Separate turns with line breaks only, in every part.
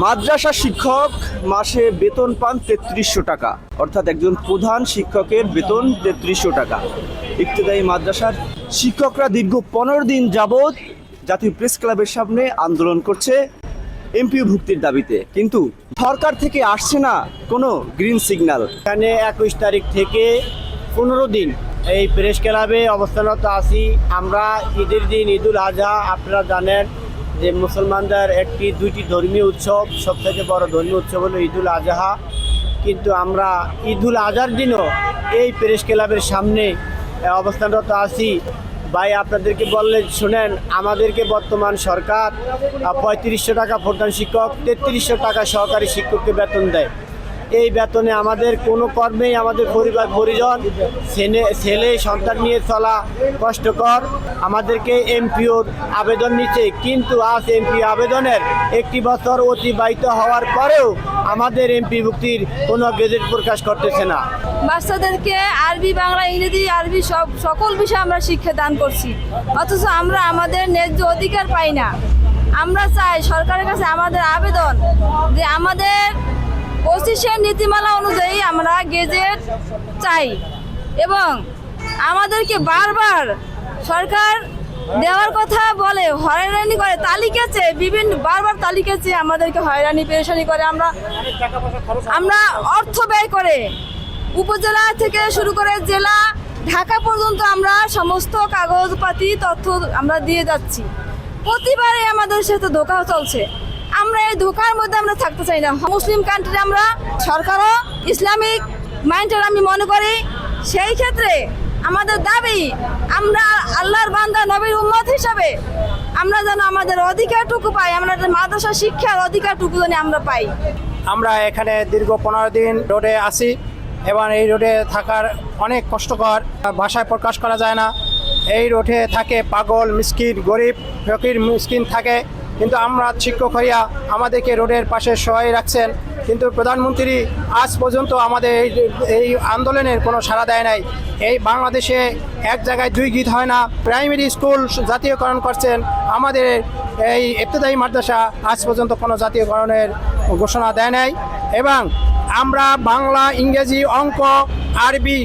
মাদ্রাসা শিক্ষক মাসে বেতন পান ৩৩০০ টাকা, অর্থাৎ একজন প্রধান শিক্ষকের বেতন ৩৩০০ টাকা। ইবতেদায়ী মাদ্রাসার শিক্ষকরা দীর্ঘ ১৫ দিন যাবৎ জাতীয় প্রেস ক্লাবের সামনে আন্দোলন করছে এমপিও ভুক্তির দাবিতে, কিন্তু সরকার থেকে আসছে না কোনো গ্রিন সিগন্যাল।
এখানে ২১ তারিখ থেকে ১৫ দিন এই প্রেস ক্লাবে অবস্থানরত আছি। আমরা ঈদের দিন ঈদুল আজহা, আপনারা জানেন যে মুসলমানদের দুইটি ধর্মীয় উৎসব, সবথেকে বড় ধর্মীয় উৎসব হলো ঈদুল আজহা। কিন্তু আমরা ঈদুল আজহার দিনও এই প্রেস ক্লাবের সামনে অবস্থানরত আছি। ভাই, আপনাদেরকে বললে শোনেন, আমাদেরকে বর্তমান সরকার ৩৫০০ টাকা প্রধান শিক্ষক, ৩৩০০ টাকা সহকারী শিক্ষককে বেতন দেয়। এই বেতনে আমাদের কোনো কর্মেই আমাদের পরিবার পরিজন ছেলে সন্তান নিয়ে চলা কষ্টকর। আমাদেরকে এমপিওর আবেদন নিচ্ছে, কিন্তু আজ এমপি আবেদনের 1 বছর অতিবাহিত হওয়ার পরেও আমাদের এমপি ভুক্তির কোনো গেজেট প্রকাশ করতেছে না।
বাচ্চাদেরকে আরবি, বাংলা, ইংরেজি, আরবি সকল বিষয়ে আমরা শিক্ষা দান করছি, অথচ আমরা আমাদের ন্যায্য অধিকার পাই না। আমরা চাই সরকারের কাছে আমাদের আবেদন যে আমাদের 25-এর নীতিমালা অনুযায়ী আমরা গেজেট চাই, এবং আমাদেরকে বারবার সরকার দেওয়ার কথা বলে হয়রানি করে, তালিকা চেয়ে বারবার তালিকা চেয়ে আমাদেরকে হয়রানি পেরেশানি করে। আমরা অর্থ ব্যয় করে উপজেলা থেকে শুরু করে জেলা, ঢাকা পর্যন্ত আমরা সমস্ত কাগজপাতি তথ্য আমরা দিয়ে যাচ্ছি। প্রতিবারে আমাদের সাথে ধোঁকা চলছে। আমরা এই ধোঁকার মধ্যে আমরা থাকতে চাই না। মুসলিম কান্ট্রি আমরা, সরকারও ইসলামিক মাইন্ডের আমি মনে করি। সেই ক্ষেত্রে আমাদের দাবি, আমরা আল্লাহর বান্দা নবীর উম্মত হিসাবে আমরা যেন আমাদের অধিকারটুকু পাই, আমরা মাদ্রাসা শিক্ষার অধিকারটুকু যেন আমরা পাই।
আমরা এখানে দীর্ঘ ১৫ দিন রোডে আছি এবং এই রোডে থাকার অনেক কষ্টকর, ভাষায় প্রকাশ করা যায় না। এই রোডে থাকে পাগল, মিসকিন, গরিব, ফকির, মিসকিন থাকে, কিন্তু আমরা শিক্ষক হইয়া আমাদেরকে রোডের পাশে সহায় রাখছেন, কিন্তু প্রধানমন্ত্রী আজ পর্যন্ত আমাদের এই আন্দোলনের কোনো সাড়া দেয় নাই। এই বাংলাদেশে এক জায়গায় 2 গীত হয় না। প্রাইমারি স্কুল জাতীয়করণ করছেন, আমাদের এই ইবতেদায়ী মাদ্রাসা আজ পর্যন্ত কোনো জাতীয়করণের ঘোষণা দেয় নাই। এবং আমরা বাংলা, ইংরেজি, অঙ্ক, আরবি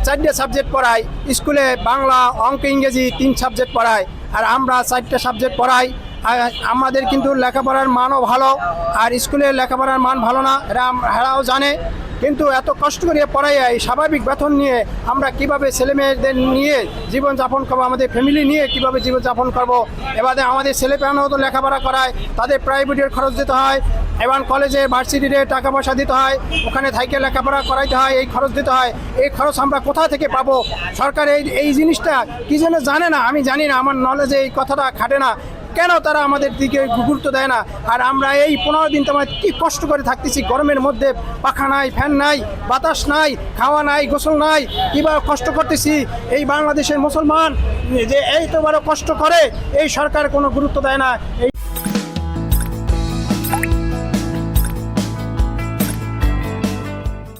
4টে সাবজেক্ট পড়াই। স্কুলে বাংলা, অঙ্ক, ইংরেজি 3 সাবজেক্ট পড়াই, আর আমরা 4টে সাবজেক্ট পড়াই। আমাদের কিন্তু লেখাপড়ার মানও ভালো, আর স্কুলের লেখাপড়ার মান ভালো না, এরাও জানে। কিন্তু এত কষ্ট করে পড়াই, এই স্বাভাবিক বেতন নিয়ে আমরা কিভাবে ছেলেমেয়েদের নিয়ে জীবনযাপন করবো, আমাদের ফ্যামিলি নিয়ে কিভাবে জীবনযাপন করবো? এবারে আমাদের ছেলেমেয়েরাও তো লেখাপড়া করায়, তাদের প্রাইভেটের খরচ দিতে হয়, এবং কলেজে ভার্সিটিতে টাকা পয়সা দিতে হয়, ওখানে থাইকে লেখাপড়া করাইতে হয়, এই খরচ দিতে হয়। এই খরচ আমরা কোথা থেকে পাবো? সরকার এই জিনিসটা কি যেন জানে না, আমি জানি না, আমার নলেজে এই কথাটা খাটে না। কেন তারা আমাদের দিকে গুরুত্ব দেয় না? আর আমরা এই 15 দিন তোমার কি কষ্ট করে থাকতেছি, গরমের মধ্যে পাখা নাই, ফ্যান নাই, বাতাস নাই, খাওয়া নাই, গোসল নাই, কীভাবে কষ্ট করতেছি। এই বাংলাদেশের মুসলমান যে এই তো বড় কষ্ট করে, এই সরকার কোনো গুরুত্ব দেয় না।